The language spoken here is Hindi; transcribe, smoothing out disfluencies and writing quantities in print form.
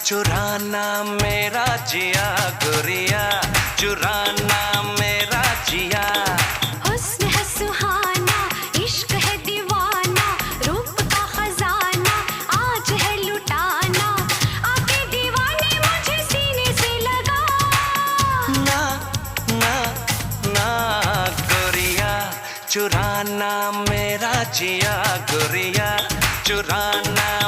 चुराना मेरा जिया गोरिया, चुराना मेरा जिया। हुस्न है सुहाना, इश्क है दीवाना, रूप का खजाना आज है लुटाना, आके दीवाने मुझे सीने से लगा। ना ना ना गोरिया, चुराना मेरा जिया गोरिया, चुराना